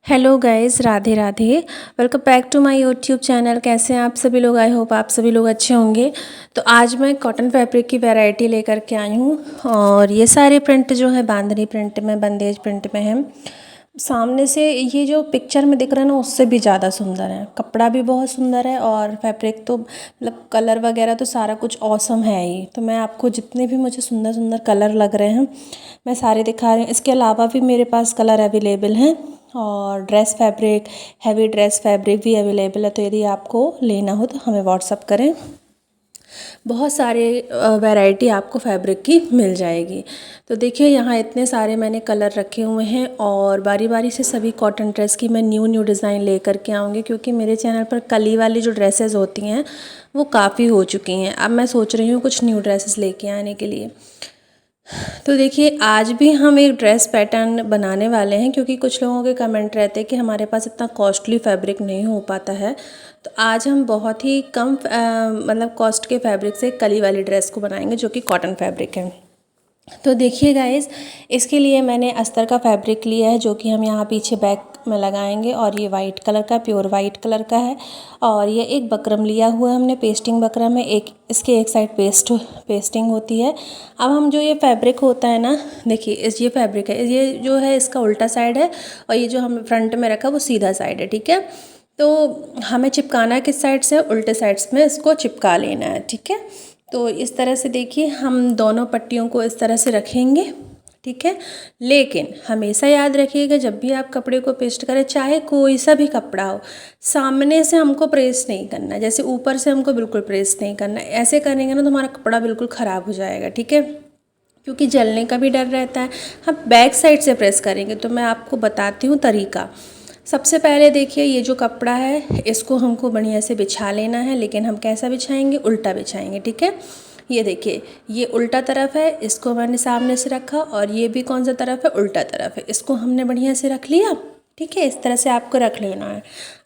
Hello guys, Radhe Radhe. Welcome back to my YouTube channel. कैसे हैं आप सभी लोग? आई होप आप सभी लोग अच्छे होंगे। तो आज मैं कॉटन फैब्रिक की वैरायटी लेकर के आई हूँ और ये सारे प्रिंट जो है बांधनी प्रिंट में, बंदेज प्रिंट में है। सामने से ये जो पिक्चर में दिख रहा है ना, उससे भी ज़्यादा सुंदर है। कपड़ा भी बहुत सुंदर है और फैब्रिक तो मतलब कलर वगैरह तो सारा कुछ ऑसम है ही। तो मैं आपको जितने भी मुझे सुंदर सुंदर कलर लग रहे हैं मैं सारे दिखा रही हूँ। इसके अलावा भी मेरे पास कलर अवेलेबल हैं और dress fabric, heavy dress fabric भी अवेलेबल है। तो यदि आपको लेना हो तो हमें व्हाट्सअप करें। बहुत सारे वैरायटी आपको फैब्रिक की मिल जाएगी। तो देखिए यहाँ इतने सारे मैंने कलर रखे हुए हैं और बारी बारी से सभी कॉटन ड्रेस की मैं न्यू डिज़ाइन लेकर के आऊँगी, क्योंकि मेरे चैनल पर कली वाली जो ड्रेसेस होती हैं वो काफ़ी हो चुकी हैं। अब मैं सोच रही हूँ कुछ न्यू ड्रेसेस लेके आने के लिए। तो देखिए आज भी हम एक ड्रेस पैटर्न बनाने वाले हैं, क्योंकि कुछ लोगों के कमेंट रहते हैं कि हमारे पास इतना कॉस्टली फैब्रिक नहीं हो पाता है। तो आज हम बहुत ही कम मतलब कॉस्ट के फैब्रिक से कली वाली ड्रेस को बनाएंगे, जो कि कॉटन फैब्रिक है। तो देखिए गाइस, इसके लिए मैंने अस्तर का फैब्रिक लिया है, जो कि हम यहाँ पीछे बैक में लगाएंगे। और ये वाइट कलर का, प्योर वाइट कलर का है। और ये एक बकरम लिया हुआ है हमने, पेस्टिंग बकरम है। इसके एक साइड पेस्टिंग होती है। अब हम जो ये फैब्रिक होता है ना, देखिए ये फैब्रिक है, ये जो है इसका उल्टा साइड है और ये जो हम फ्रंट में रखा वो सीधा साइड है। ठीक है, तो हमें चिपकाना किस साइड से? उल्टे साइड्स में इसको चिपका लेना है। ठीक है, तो इस तरह से देखिए हम दोनों पट्टियों को इस तरह से रखेंगे। ठीक है, लेकिन हमेशा याद रखिएगा जब भी आप कपड़े को पेस्ट करें, चाहे कोई सा भी कपड़ा हो, सामने से हमको प्रेस नहीं करना, जैसे ऊपर से हमको बिल्कुल प्रेस नहीं करना। ऐसे करेंगे ना तो हमारा कपड़ा बिल्कुल ख़राब हो जाएगा। ठीक है, क्योंकि जलने का भी डर रहता है। हम बैक साइड से प्रेस करेंगे। तो मैं आपको बताती हूँ तरीका। सबसे पहले देखिए ये जो कपड़ा है इसको हमको बढ़िया से बिछा लेना है, लेकिन हम कैसा बिछाएंगे? उल्टा बिछाएंगे। ठीक है, ये देखिए ये उल्टा तरफ है, इसको मैंने सामने से रखा, और ये भी कौन सा तरफ है? उल्टा तरफ है। इसको हमने बढ़िया से रख लिया। ठीक है, इस तरह से आपको रख लेना है।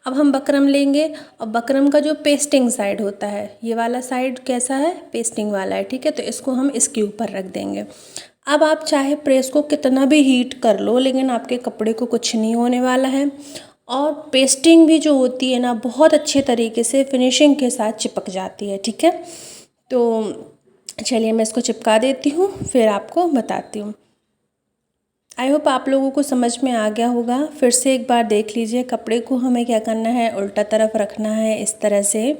अब हम बकरम लेंगे और बकरम का जो पेस्टिंग साइड होता है, ये वाला साइड कैसा है? पेस्टिंग वाला है। ठीक है, तो इसको हम इसके ऊपर रख देंगे। अब आप चाहे प्रेस को कितना भी हीट कर लो, लेकिन आपके कपड़े को कुछ नहीं होने वाला है। और पेस्टिंग भी जो होती है ना, बहुत अच्छे तरीके से फिनिशिंग के साथ चिपक जाती है। ठीक है, तो चलिए मैं इसको चिपका देती हूँ, फिर आपको बताती हूँ। आई होप आप लोगों को समझ में आ गया होगा। फिर से एक बार देख लीजिए। कपड़े को हमें क्या करना है? उल्टा तरफ रखना है इस तरह से,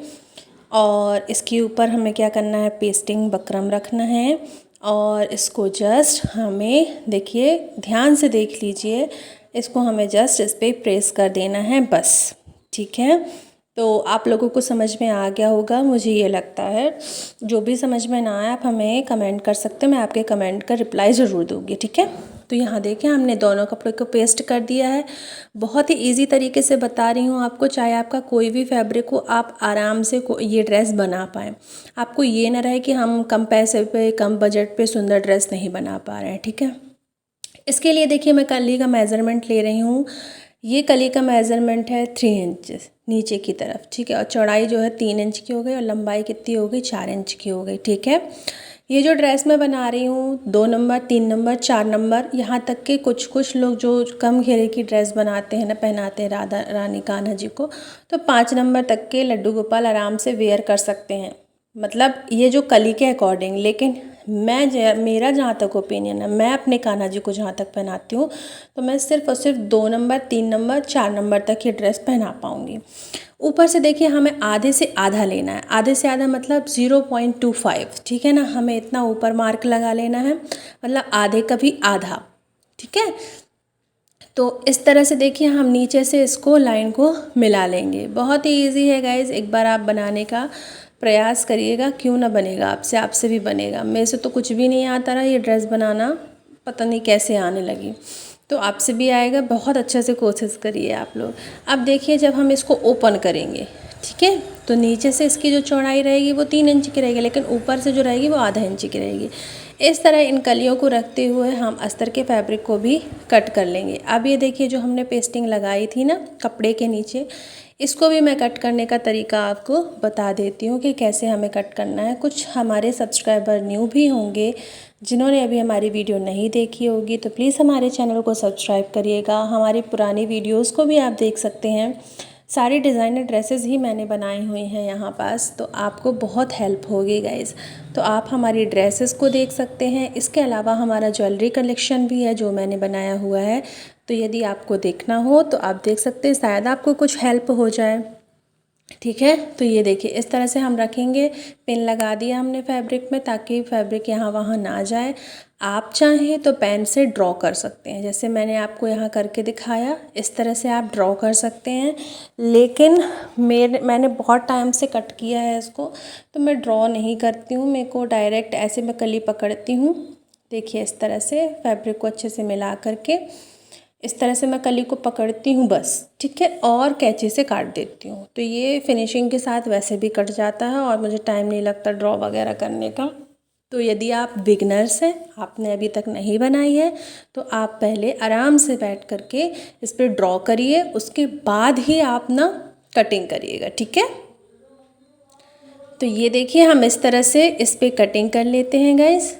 और इसके ऊपर हमें क्या करना है? पेस्टिंग बकरम रखना है। और इसको जस्ट हमें, देखिए ध्यान से देख लीजिए, इसको हमें जस्ट इस पर प्रेस कर देना है बस। ठीक है, तो आप लोगों को समझ में आ गया होगा, मुझे ये लगता है। जो भी समझ में ना आए आप हमें कमेंट कर सकते हैं, मैं आपके कमेंट का रिप्लाई ज़रूर दूँगी। ठीक है, तो यहाँ देखें हमने दोनों कपड़े को पेस्ट कर दिया है। बहुत ही इजी तरीके से बता रही हूँ आपको। चाहे आपका कोई भी फैब्रिक हो, आप आराम से ये ड्रेस बना पाएँ। आपको ये ना रहे कि हम कम पैसे पे, कम बजट पे सुंदर ड्रेस नहीं बना पा रहे हैं। ठीक है, इसके लिए देखिए मैं कली का मेज़रमेंट ले रही हूँ। ये कली का मेज़रमेंट है 3 इंच नीचे की तरफ। ठीक है, और चौड़ाई जो है 3 इंच की हो गई, और लंबाई कितनी हो गई? 4 इंच की हो गई। ठीक है, ये जो ड्रेस मैं बना रही हूँ 2 नंबर, 3 नंबर, 4 नंबर, यहाँ तक के कुछ लोग जो कम घेरे की ड्रेस बनाते हैं ना, पहनाते हैं राधा रानी कान्हा जी को, तो 5 नंबर तक के लड्डू गोपाल आराम से वेयर कर सकते हैं। मतलब ये जो कली के अकॉर्डिंग। लेकिन मेरा जहाँ तक ओपिनियन है, मैं अपने कान्हा जी को जहाँ तक पहनाती हूँ, तो मैं सिर्फ और सिर्फ 2 नंबर, 3 नंबर, 4 नंबर तक ये ड्रेस पहना पाऊँगी। ऊपर से देखिए हमें आधे से आधा लेना है। आधे से आधा मतलब 0.25। ठीक है ना, हमें इतना ऊपर मार्क लगा लेना है, मतलब आधे का भी आधा। ठीक है, तो इस तरह से देखिए हम नीचे से इसको लाइन को मिला लेंगे। बहुत ही इजी है गाइज, एक बार आप बनाने का प्रयास करिएगा, क्यों ना बनेगा आपसे भी बनेगा। मेरे से तो कुछ भी नहीं आता रहा ये ड्रेस बनाना, पता नहीं कैसे आने लगी। तो आपसे भी आएगा, बहुत अच्छे से कोशिश करिए आप लोग। अब देखिए जब हम इसको ओपन करेंगे, ठीक है, तो नीचे से इसकी जो चौड़ाई रहेगी वो 3 इंच की रहेगी, लेकिन ऊपर से जो रहेगी वो आधा इंच की रहेगी। इस तरह इन कलियों को रखते हुए हम अस्तर के फैब्रिक को भी कट कर लेंगे। अब ये देखिए जो हमने पेस्टिंग लगाई थी ना कपड़े के नीचे, इसको भी मैं कट करने का तरीका आपको बता देती हूँ कि कैसे हमें कट करना है। कुछ हमारे सब्सक्राइबर न्यू भी होंगे, जिन्होंने अभी हमारी वीडियो नहीं देखी होगी तो प्लीज़ हमारे चैनल को सब्सक्राइब करिएगा। हमारी पुरानी वीडियोस को भी आप देख सकते हैं। सारी डिज़ाइनर ड्रेसेस ही मैंने बनाई हुई हैं यहाँ पास, तो आपको बहुत हेल्प होगी गाइज़। तो आप हमारी ड्रेसेस को देख सकते हैं। इसके अलावा हमारा ज्वेलरी कलेक्शन भी है जो मैंने बनाया हुआ है, तो यदि आपको देखना हो तो आप देख सकते हैं, शायद आपको कुछ हेल्प हो जाए। ठीक है, तो ये देखिए इस तरह से हम रखेंगे। पिन लगा दिया हमने फैब्रिक में ताकि फैब्रिक यहाँ वहाँ ना जाए। आप चाहें तो पेन से ड्रॉ कर सकते हैं, जैसे मैंने आपको यहाँ करके दिखाया, इस तरह से आप ड्रॉ कर सकते हैं। लेकिन मैंने बहुत टाइम से कट किया है इसको, तो मैं ड्रॉ नहीं करती हूँ। मेरे को डायरेक्ट ऐसे मैं कली पकड़ती हूँ। देखिए इस तरह से फैब्रिक को अच्छे से मिला करके इस तरह से मैं कली को पकड़ती हूँ बस, ठीक है, और कैंची से काट देती हूँ। तो ये फिनिशिंग के साथ वैसे भी कट जाता है और मुझे टाइम नहीं लगता ड्रॉ वगैरह करने का। तो यदि आप बिगनर्स हैं, आपने अभी तक नहीं बनाई है, तो आप पहले आराम से बैठ करके इस पर ड्रॉ करिए, उसके बाद ही आप ना कटिंग करिएगा, ठीक है। तो ये देखिए हम इस तरह से इस पर कटिंग कर लेते हैं गाइस।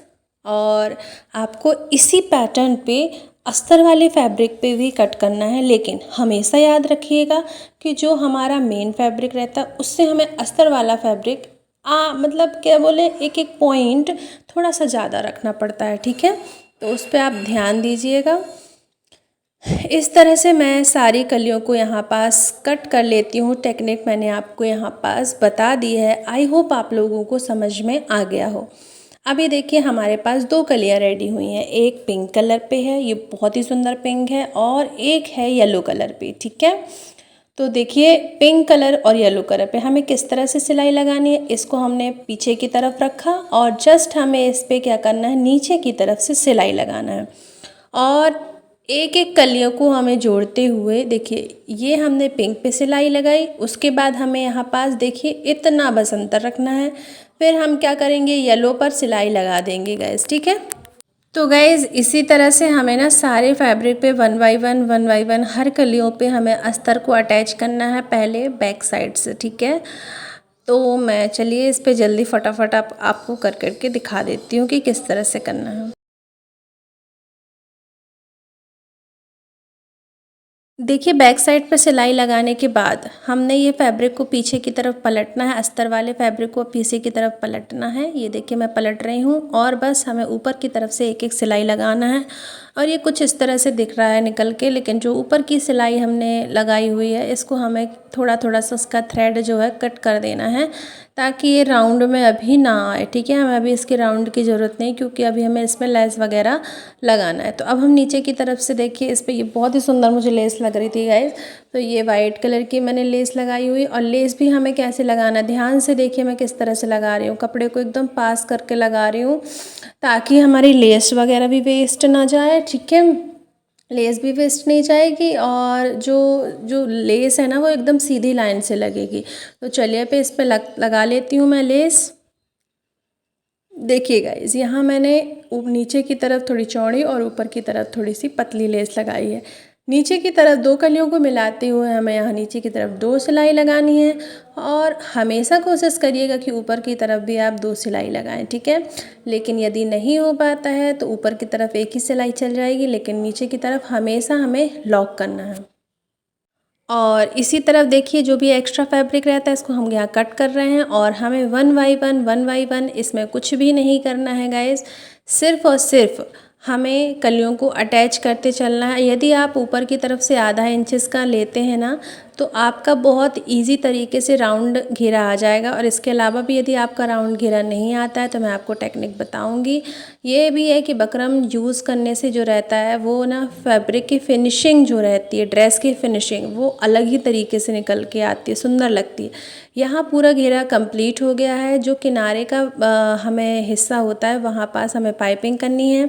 और आपको इसी पैटर्न पे अस्तर वाले फैब्रिक पे भी कट करना है, लेकिन हमेशा याद रखिएगा कि जो हमारा मेन फैब्रिक रहता है उससे हमें अस्तर वाला फैब्रिक मतलब क्या बोले, एक एक पॉइंट थोड़ा सा ज़्यादा रखना पड़ता है, ठीक है। तो उस पर आप ध्यान दीजिएगा। इस तरह से मैं सारी कलियों को यहाँ पास कट कर लेती हूँ। टेक्निक मैंने आपको यहाँ पास बता दी है। आई होप आप लोगों को समझ में आ गया हो। अभी देखिए हमारे पास 2 कलियाँ रेडी हुई हैं। एक पिंक कलर पे है, ये बहुत ही सुंदर पिंक है, और एक है येलो कलर पे, ठीक है। तो देखिए पिंक कलर और येलो कलर पे हमें किस तरह से सिलाई लगानी है। इसको हमने पीछे की तरफ रखा और जस्ट हमें इस पर क्या करना है, नीचे की तरफ से सिलाई लगाना है। और एक एक कलियों को हमें जोड़ते हुए देखिए ये हमने पिंक पे सिलाई लगाई, उसके बाद हमें यहाँ पास देखिए इतना बस अंतर रखना है। फिर हम क्या करेंगे, येलो पर सिलाई लगा देंगे गाइस, ठीक है। तो गाइज़ इसी तरह से हमें ना सारे फैब्रिक पे वन बाई वन हर कलियों पे हमें अस्तर को अटैच करना है, पहले बैक साइड से, ठीक है। तो मैं चलिए इस पे जल्दी फटाफट आपको कर करके दिखा देती हूँ कि किस तरह से करना है। देखिए बैक साइड पर सिलाई लगाने के बाद हमने ये फैब्रिक को पीछे की तरफ पलटना है। अस्तर वाले फैब्रिक को पीछे की तरफ पलटना है। ये देखिए मैं पलट रही हूँ और बस हमें ऊपर की तरफ से एक एक सिलाई लगाना है। और ये कुछ इस तरह से दिख रहा है निकल के, लेकिन जो ऊपर की सिलाई हमने लगाई हुई है इसको हमें थोड़ा थोड़ा सा उसका थ्रेड जो है कट कर देना है, ताकि ये राउंड में अभी ना आए, ठीक है। हमें अभी इसके राउंड की ज़रूरत नहीं, क्योंकि अभी हमें इसमें लेस वगैरह लगाना है। तो अब हम नीचे की तरफ से देखिए इस पर ये बहुत ही सुंदर मुझे लेस लग रही थी गाइस। तो ये वाइट कलर की मैंने लेस लगाई हुई, और लेस भी हमें कैसे लगाना है ध्यान से देखिए मैं किस तरह से लगा रही हूँ। कपड़े को एकदम पास करके लगा रही हूँ ताकि हमारी लेस वगैरह भी वेस्ट ना जाए, ठीक है। लेस भी वेस्ट नहीं जाएगी और जो जो लेस है ना वो एकदम सीधी लाइन से लगेगी। तो चलिए पे इस पे लगा लेती हूँ मैं लेस। देखिए गाइस यहाँ मैंने नीचे की तरफ थोड़ी चौड़ी और ऊपर की तरफ थोड़ी सी पतली लेस लगाई है। नीचे की तरफ 2 कलियों को मिलाते हुए हमें यहाँ नीचे की तरफ 2 सिलाई लगानी है, और हमेशा कोशिश करिएगा कि ऊपर की तरफ भी आप 2 सिलाई लगाएं, ठीक है। लेकिन यदि नहीं हो पाता है तो ऊपर की तरफ एक ही सिलाई चल जाएगी, लेकिन नीचे की तरफ हमेशा हमें लॉक करना है। और इसी तरफ देखिए जो भी एक्स्ट्रा फैब्रिक रहता है इसको हम यहाँ कट कर रहे हैं, और हमें वन बाई वन इसमें कुछ भी नहीं करना है गाइस। सिर्फ और सिर्फ हमें कलियों को अटैच करते चलना है। यदि आप ऊपर की तरफ से आधा इंचेस का लेते हैं ना, तो आपका बहुत इजी तरीके से राउंड घेरा आ जाएगा। और इसके अलावा भी यदि आपका राउंड घेरा नहीं आता है तो मैं आपको टेक्निक बताऊंगी। ये भी है कि बकरम यूज़ करने से जो रहता है वो ना फैब्रिक की फिनिशिंग जो रहती है, ड्रेस की फिनिशिंग, वो अलग ही तरीके से निकल के आती है, सुंदर लगती है। यहाँ पूरा घेरा कंप्लीट हो गया है। जो किनारे का हमें हिस्सा होता है वहाँ पास हमें पाइपिंग करनी है,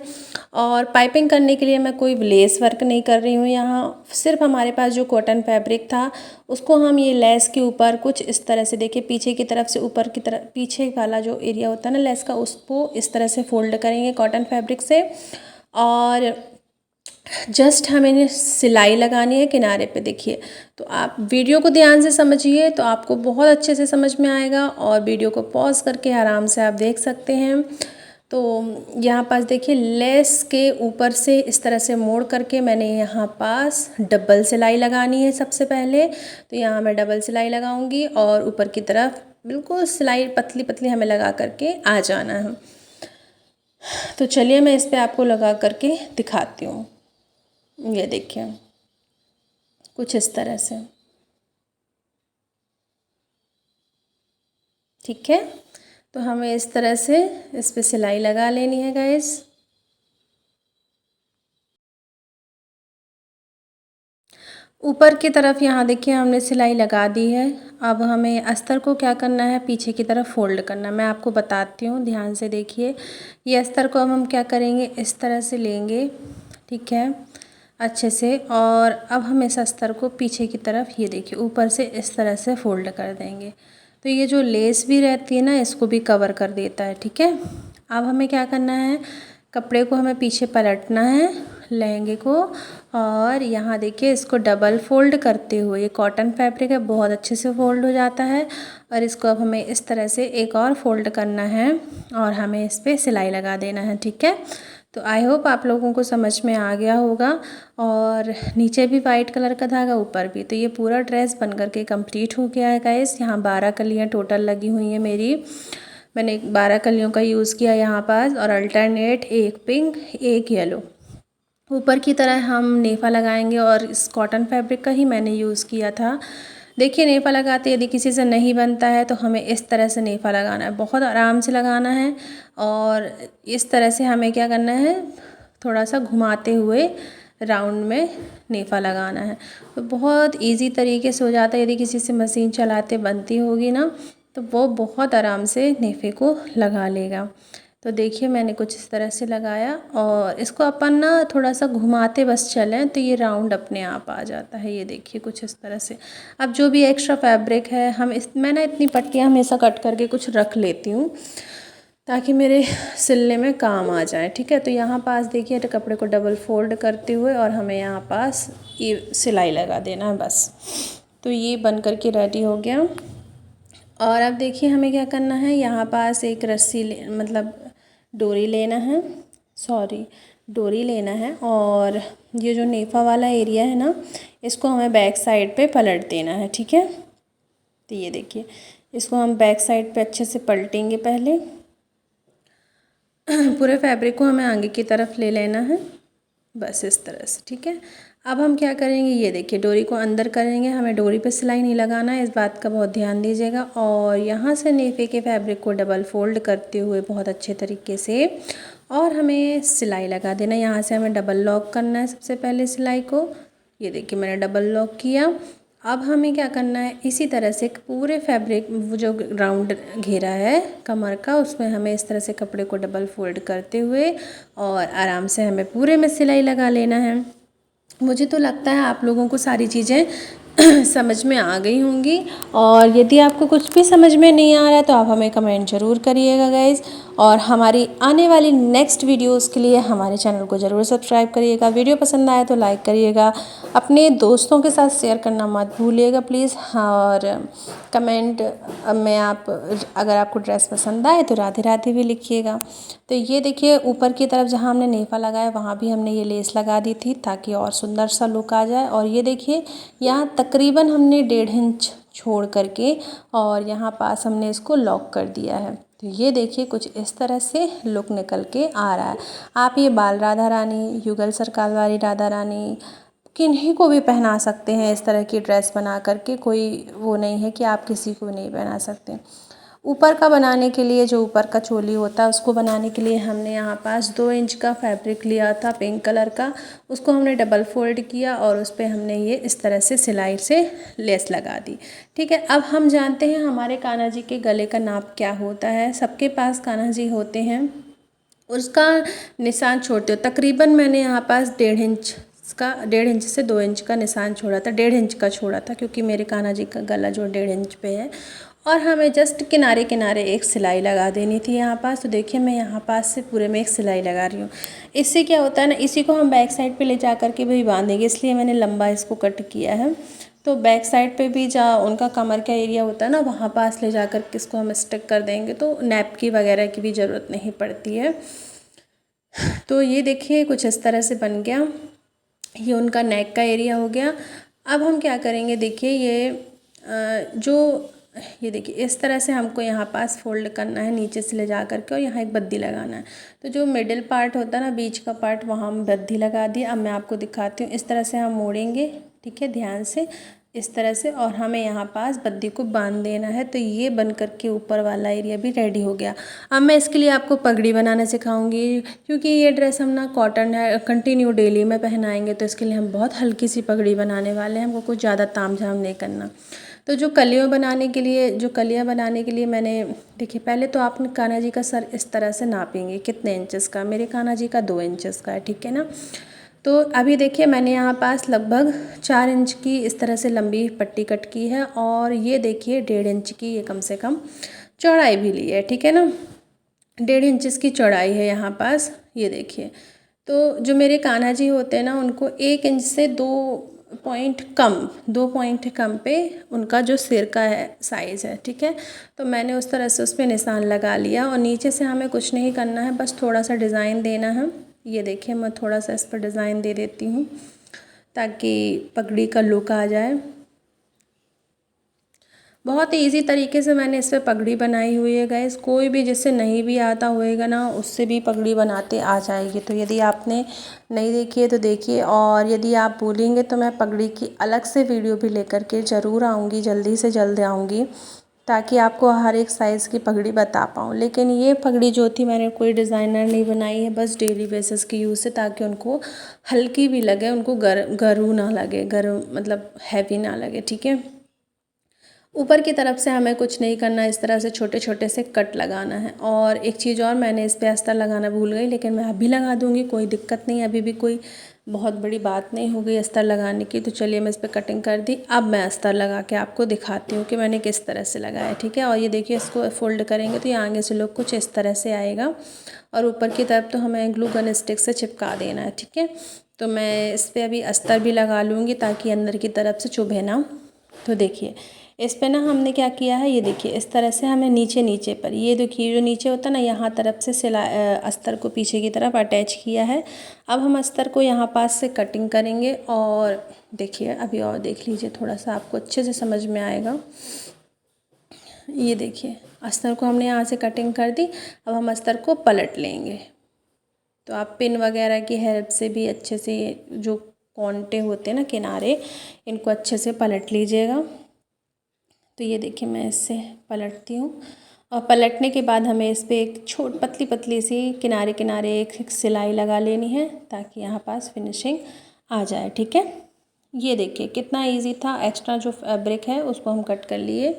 और पाइपिंग करने के लिए मैं कोई लेस वर्क नहीं कर रही हूँ। यहाँ सिर्फ हमारे पास जो कॉटन फैब्रिक था उसको हम ये लेस के ऊपर कुछ इस तरह से, देखिए पीछे की तरफ से ऊपर की तरफ, पीछे वाला जो एरिया होता है ना लेस का, उसको इस तरह से फोल्ड करेंगे कॉटन फैब्रिक से। और जस्ट हमें सिलाई लगानी है किनारे पे। देखिए, तो आप वीडियो को ध्यान से समझिए तो आपको बहुत अच्छे से समझ में आएगा, और वीडियो को पॉज करके आराम से आप देख सकते हैं। तो यहाँ पास देखिए, लेस के ऊपर से इस तरह से मोड़ करके मैंने यहाँ पास डबल सिलाई लगानी है सबसे पहले। तो यहाँ मैं डबल सिलाई लगाऊंगी और ऊपर की तरफ बिल्कुल सिलाई पतली पतली हमें लगा करके आ जाना है। तो चलिए मैं इस पर आपको लगा करके दिखाती हूँ। ये देखिए कुछ इस तरह से, ठीक है। तो हमें इस तरह से इस पे सिलाई लगा लेनी है गाइस। ऊपर की तरफ यहाँ देखिए हमने सिलाई लगा दी है। अब हमें अस्तर को क्या करना है, पीछे की तरफ फोल्ड करना है। मैं आपको बताती हूँ, ध्यान से देखिए। ये अस्तर को अब हम क्या करेंगे, इस तरह से लेंगे, ठीक है, अच्छे से। और अब हम इस अस्तर को पीछे की तरफ, ये देखिए ऊपर से इस तरह से फोल्ड कर देंगे। तो ये जो लेस भी रहती है ना, इसको भी कवर कर देता है, ठीक है। अब हमें क्या करना है, कपड़े को हमें पीछे पलटना है, लहंगे को, और यहाँ देखिए इसको डबल फोल्ड करते हुए, ये कॉटन फैब्रिक है बहुत अच्छे से फोल्ड हो जाता है। और इसको अब हमें इस तरह से एक और फोल्ड करना है और हमें इस पर सिलाई लगा देना है, ठीक है। तो आई होप आप लोगों को समझ में आ गया होगा। और नीचे भी वाइट कलर का धागा, ऊपर भी। तो ये पूरा ड्रेस बन करके कंप्लीट हो गया है गाइस। यहाँ 12 कलियाँ टोटल लगी हुई हैं मेरी। मैंने 12 कलियों का यूज़ किया यहाँ पास, और अल्टरनेट एक पिंक एक येलो। ऊपर की तरह हम नेफा लगाएंगे, और इस कॉटन फैब्रिक का ही मैंने यूज़ किया था। देखिए नेफा लगाते यदि किसी से नहीं बनता है तो हमें इस तरह से नेफा लगाना है, बहुत आराम से लगाना है। और इस तरह से हमें क्या करना है, थोड़ा सा घुमाते हुए राउंड में नेफा लगाना है। तो बहुत इजी तरीके से हो जाता है। यदि किसी से मशीन चलाते बनती होगी ना, तो वो बहुत आराम से नेफे को लगा लेगा। तो देखिए मैंने कुछ इस तरह से लगाया, और इसको अपन ना थोड़ा सा घुमाते बस चलें तो ये राउंड अपने आप आ जाता है। ये देखिए कुछ इस तरह से। अब जो भी एक्स्ट्रा फैब्रिक है, मैं ना इतनी पट्टियाँ हमेशा कट करके कुछ रख लेती हूँ ताकि मेरे सिलने में काम आ जाए, ठीक है। तो यहाँ पास देखिए, तो कपड़े को डबल फोल्ड करते हुए और हमें यहाँ पास ये सिलाई लगा देना है बस। तो ये बन कर के रेडी हो गया। और अब देखिए हमें क्या करना है, यहाँ पास एक रस्सी मतलब डोरी लेना है, डोरी लेना है। और ये जो नेफा वाला एरिया है ना, इसको हमें बैक साइड पे पलट देना है, ठीक है। तो ये देखिए, इसको हम बैक साइड पे अच्छे से पलटेंगे पहले। पूरे फैब्रिक को हमें आगे की तरफ ले लेना है, बस इस तरह से, ठीक है। अब हम क्या करेंगे, ये देखिए डोरी को अंदर करेंगे, हमें डोरी पे सिलाई नहीं लगाना है, इस बात का बहुत ध्यान दीजिएगा। और यहाँ से नेफे के फैब्रिक को डबल फोल्ड करते हुए बहुत अच्छे तरीके से, और हमें सिलाई लगा देना। यहाँ से हमें डबल लॉक करना है सबसे पहले सिलाई को। ये देखिए मैंने डबल लॉक किया। अब हमें क्या करना है, इसी तरह से पूरे फैब्रिक, वो जो राउंड घेरा है कमर का, उसमें हमें इस तरह से कपड़े को डबल फोल्ड करते हुए और आराम से हमें पूरे में सिलाई लगा लेना है। मुझे तो लगता है आप लोगों को सारी चीज़ें समझ में आ गई होंगी। और यदि आपको कुछ भी समझ में नहीं आ रहा है तो आप हमें कमेंट ज़रूर करिएगा गाइज़। और हमारी आने वाली नेक्स्ट वीडियोस के लिए हमारे चैनल को ज़रूर सब्सक्राइब करिएगा। वीडियो पसंद आए तो लाइक करिएगा, अपने दोस्तों के साथ शेयर करना मत भूलिएगा प्लीज़। और कमेंट में आप, अगर आपको ड्रेस पसंद आए तो राधे राधे भी लिखिएगा। तो ये देखिए ऊपर की तरफ जहाँ हमने नेफा लगाया वहाँ भी हमने ये लेस लगा दी थी ताकि और सुंदर सा लुक आ जाए। और ये देखिए यहाँ तकरीबन हमने 1.5 इंच छोड़ करके और यहाँ पास हमने इसको लॉक कर दिया है। तो ये देखिए कुछ इस तरह से लुक निकल के आ रहा है। आप ये बाल राधा रानी, युगल सरकार वाली राधा रानी, किन्हीं को भी पहना सकते हैं इस तरह की ड्रेस बना करके। कोई वो नहीं है कि आप किसी को नहीं पहना सकते। ऊपर का बनाने के लिए, जो ऊपर का चोली होता है उसको बनाने के लिए हमने यहाँ पास 2 इंच का फैब्रिक लिया था पिंक कलर का, उसको हमने डबल फोल्ड किया और उस पर हमने ये इस तरह से सिलाई से लेस लगा दी, ठीक है। अब हम जानते हैं हमारे कान्हा जी के गले का नाप क्या होता है। सबके पास कान्हा जी होते हैं, उसका निशान छोड़ते हो। तकरीबन मैंने यहाँ पास 1.5 इंच का 1.5 इंच से 2 इंच का निशान छोड़ा था, 1.5 इंच का छोड़ा था, क्योंकि मेरे कान्हा जी का गला जो 1.5 इंच पे है। और हमें जस्ट किनारे किनारे एक सिलाई लगा देनी थी यहाँ पास। तो देखिए मैं यहाँ पास से पूरे में एक सिलाई लगा रही हूँ। इससे क्या होता है ना, इसी को हम बैक साइड पे ले जा कर के भी बांधेंगे, इसलिए मैंने लंबा इसको कट किया है। तो बैक साइड पे भी जहाँ उनका कमर का एरिया होता है ना, वहाँ पास ले जा कर के इसको हम स्टिक कर देंगे, तो नैप की वगैरह की भी ज़रूरत नहीं पड़ती है। तो ये देखिए कुछ इस तरह से बन गया। ये उनका नेक का एरिया हो गया। अब हम क्या करेंगे, देखिए ये देखिए इस तरह से हमको यहाँ पास फोल्ड करना है नीचे से ले जा करके, और यहाँ एक बद्दी लगाना है। तो जो मिडिल पार्ट होता है ना, बीच का पार्ट, वहाँ हम बद्दी लगा दी। अब मैं आपको दिखाती हूँ, इस तरह से हम मोड़ेंगे, ठीक है, ध्यान से इस तरह से, और हमें यहाँ पास बद्दी को बांध देना है। तो ये बन करके ऊपर वाला एरिया भी रेडी हो गया। अब मैं इसके लिए आपको पगड़ी बनाना सिखाऊंगी, क्योंकि ये ड्रेस हम ना कॉटन है, कंटिन्यू डेली में पहनाएंगे, तो इसके लिए हम बहुत हल्की सी पगड़ी बनाने वाले हैं। हमको कुछ ज़्यादा ताम झाम नहीं करना। तो जो कलियाँ बनाने के लिए मैंने, देखिए पहले तो आपने कान्हा जी का सर इस तरह से नापेंगे, कितने इंचेस का, मेरे कान्हा जी का 2 इंचेस का है, ठीक है ना। तो अभी देखिए मैंने यहाँ पास लगभग 4 इंच की इस तरह से लंबी पट्टी कट की है, और ये देखिए 1.5 इंच की ये कम से कम चौड़ाई भी ली है, ठीक है ना। 1.5 इंच की चौड़ाई है यहाँ पास, ये देखिए। तो जो मेरे कान्हा जी होते हैं ना, उनको 1 इंच से 2 पॉइंट कम पे उनका जो सिर का है साइज़ है, ठीक है। तो मैंने उस तरह से उस पर निशान लगा लिया, और नीचे से हमें कुछ नहीं करना है, बस थोड़ा सा डिज़ाइन देना है। ये देखिए मैं थोड़ा सा इस पर डिज़ाइन दे देती हूँ, ताकि पगड़ी का लुक आ जाए। बहुत ही ईजी तरीके से मैंने इस पर पगड़ी बनाई हुई है गाइस। कोई भी जिससे नहीं भी आता होएगा ना, उससे भी पगड़ी बनाते आ जाएगी। तो यदि आपने नहीं देखी है तो देखिए, और यदि आप बोलेंगे तो मैं पगड़ी की अलग से वीडियो भी लेकर के ज़रूर आऊँगी, जल्दी से जल्द आऊँगी, ताकि आपको हर एक साइज़ की पगड़ी बता पाऊँ। लेकिन ये पगड़ी जो थी मैंने कोई डिज़ाइनर नहीं बनाई है, बस डेली बेसिस की यूज़ से, ताकि उनको हल्की भी लगे, उनको गरू ना लगे, गरम मतलब हैवी ना लगे, ठीक है। ऊपर की तरफ से हमें कुछ नहीं करना, इस तरह से छोटे छोटे से कट लगाना है। और एक चीज़ और, मैंने इस पर अस्तर लगाना भूल गई, लेकिन मैं अभी लगा दूंगी, कोई दिक्कत नहीं, अभी भी कोई बहुत बड़ी बात नहीं हो गई अस्तर लगाने की। तो चलिए मैं इस पर कटिंग कर दी। अब मैं अस्तर लगा के आपको दिखाती हूँ कि मैंने किस तरह से लगाया, ठीक है। और ये देखिए इसको फोल्ड करेंगे तो ये आगे से लुक कुछ इस तरह से आएगा, और ऊपर की तरफ तो हमें ग्लू गन स्टिक से चिपका देना है, ठीक है। तो मैं इस पर अभी अस्तर भी लगा लूँगी, ताकि अंदर की तरफ से चुभे ना। तो देखिए इस पे ना हमने क्या किया है, ये देखिए इस तरह से हमें नीचे पर, ये देखिए जो नीचे होता है ना, यहाँ तरफ से सिलाई अस्तर को पीछे की तरफ अटैच किया है। अब हम अस्तर को यहाँ पास से कटिंग करेंगे, और देखिए अभी और देख लीजिए, थोड़ा सा आपको अच्छे से समझ में आएगा। ये देखिए अस्तर को हमने यहाँ से कटिंग कर दी। अब हम अस्तर को पलट लेंगे। तो आप पिन वगैरह की हेल्प से भी अच्छे से जो कोंटे होते हैं ना किनारे, इनको अच्छे से पलट लीजिएगा। तो ये देखिए मैं इससे पलटती हूँ, और पलटने के बाद हमें इस पर एक पतली पतली सी किनारे किनारे एक सिलाई लगा लेनी है, ताकि यहाँ पास फिनिशिंग आ जाए, ठीक है। ये देखिए कितना इजी था। एक्स्ट्रा जो फैब्रिक है उसको हम कट कर लिए,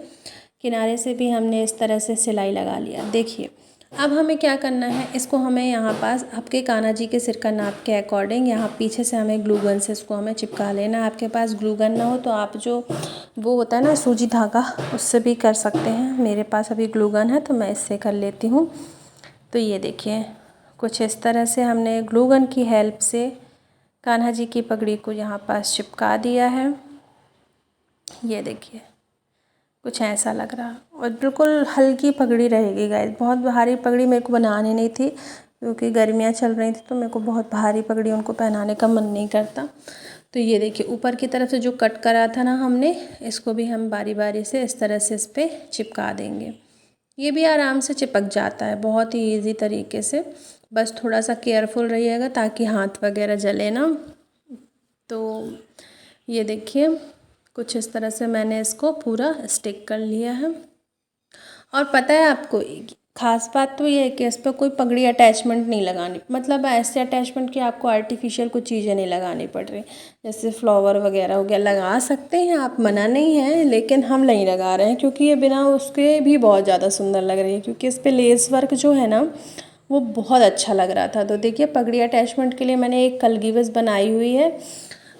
किनारे से भी हमने इस तरह से सिलाई लगा लिया। देखिए अब हमें क्या करना है, इसको हमें यहाँ पास आपके कान्हा जी के सिर का नाप के अकॉर्डिंग यहाँ पीछे से हमें ग्लू गन से इसको हमें चिपका लेना है। आपके पास ग्लू गन ना हो तो आप जो वो होता है ना सूजी धागा, उससे भी कर सकते हैं। मेरे पास अभी ग्लू गन है तो मैं इससे कर लेती हूँ। तो ये देखिए कुछ इस तरह से हमने ग्लू गन की हेल्प से कान्हा जी की पगड़ी को यहाँ पास चिपका दिया है। ये देखिए कुछ ऐसा लग रहा, और बिल्कुल हल्की पगड़ी रहेगी गाइस। बहुत भारी पगड़ी मेरे को बनानी नहीं थी, क्योंकि गर्मियाँ चल रही थी, तो मेरे को बहुत भारी पगड़ी उनको पहनाने का मन नहीं करता। तो ये देखिए ऊपर की तरफ से जो कट करा था ना हमने, इसको भी हम बारी बारी से इस तरह से इस पर चिपका देंगे। ये भी आराम से चिपक जाता है, बहुत ही ईजी तरीके से। बस थोड़ा सा केयरफुल रहिएगा, ताकि हाथ वगैरह जले ना। तो ये देखिए कुछ इस तरह से मैंने इसको पूरा स्टिक कर लिया है। और पता है आपको ख़ास बात तो ये है कि इस पर कोई पगड़ी अटैचमेंट नहीं लगानी, मतलब ऐसे अटैचमेंट कि आपको आर्टिफिशियल कुछ चीज़ें नहीं लगानी पड़ रही, जैसे फ्लावर वगैरह हो गया। लगा सकते हैं आप, मना नहीं है, लेकिन हम नहीं लगा रहे हैं, क्योंकि ये बिना उसके भी बहुत ज़्यादा सुंदर लग रही है। क्योंकि इस पर लेस वर्क जो है ना वो बहुत अच्छा लग रहा था। तो देखिए पगड़ी अटैचमेंट के लिए मैंने एक कलगी बस बनाई हुई है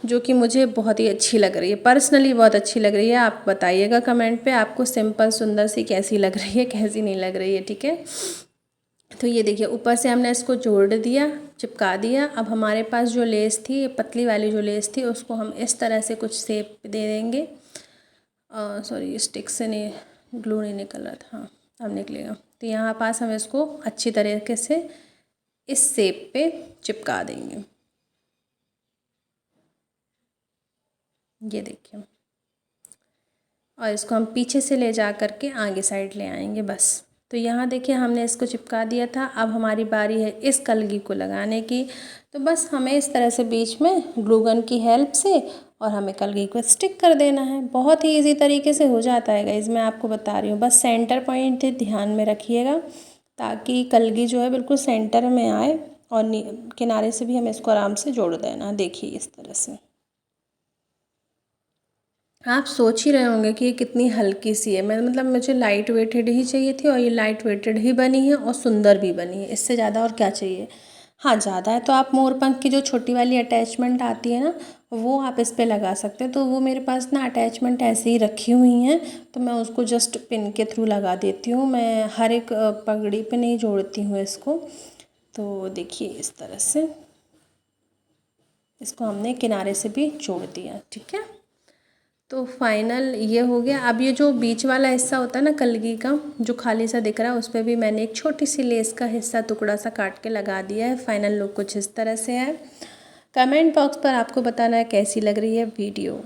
जो कि मुझे बहुत ही अच्छी लग रही है, पर्सनली बहुत अच्छी लग रही है। आप बताइएगा कमेंट पे आपको सिंपल सुंदर सी कैसी लग रही है, कैसी नहीं लग रही है, ठीक है। तो ये देखिए ऊपर से हमने इसको जोड़ दिया, चिपका दिया। अब हमारे पास जो लेस थी, पतली वाली जो लेस थी, उसको हम इस तरह से कुछ शेप दे देंगे। सॉरी स्टिक से नहीं, ग्लू नहीं निकल रहा था, हाँ अब निकलेगा। तो यहाँ पास हम इसको अच्छी तरीके से इस शेप पे चिपका देंगे। ये देखिए, और इसको हम पीछे से ले जा कर के आगे साइड ले आएंगे बस। तो यहाँ देखिए हमने इसको चिपका दिया था। अब हमारी बारी है इस कलगी को लगाने की। तो बस हमें इस तरह से बीच में ग्लू गन की हेल्प से और हमें कलगी को स्टिक कर देना है। बहुत ही इजी तरीके से हो जाता है गाइस, मैं आपको बता रही हूँ। बस सेंटर पॉइंट ध्यान में रखिएगा ताकि कलगी जो है बिल्कुल सेंटर में आए, और किनारे से भी हमें इसको आराम से जोड़ देना। देखिए इस तरह से। आप सोच ही रहे होंगे कि ये कितनी हल्की सी है। मैं मतलब मुझे लाइट वेटेड ही चाहिए थी, और ये लाइट वेटेड ही बनी है और सुंदर भी बनी है। इससे ज़्यादा और क्या चाहिए। हाँ ज़्यादा है तो आप मोरपंख की जो छोटी वाली अटैचमेंट आती है ना, वो आप इस पे लगा सकते हैं। तो वो मेरे पास ना अटैचमेंट ऐसे ही रखी हुई हैं, तो मैं उसको जस्ट पिन के थ्रू लगा देती हूँ। मैं हर एक पगड़ी पे नहीं जोड़ती हूँ इसको। तो देखिए इस तरह से इसको हमने किनारे से भी जोड़ दिया, ठीक है। तो फाइनल ये हो गया। अब ये जो बीच वाला हिस्सा होता है ना कलगी का, जो खाली सा दिख रहा है, उस पर भी मैंने एक छोटी सी लेस का हिस्सा टुकड़ा सा काट के लगा दिया है। फाइनल लुक कुछ इस तरह से है। कमेंट बॉक्स पर आपको बताना है कैसी लग रही है वीडियो।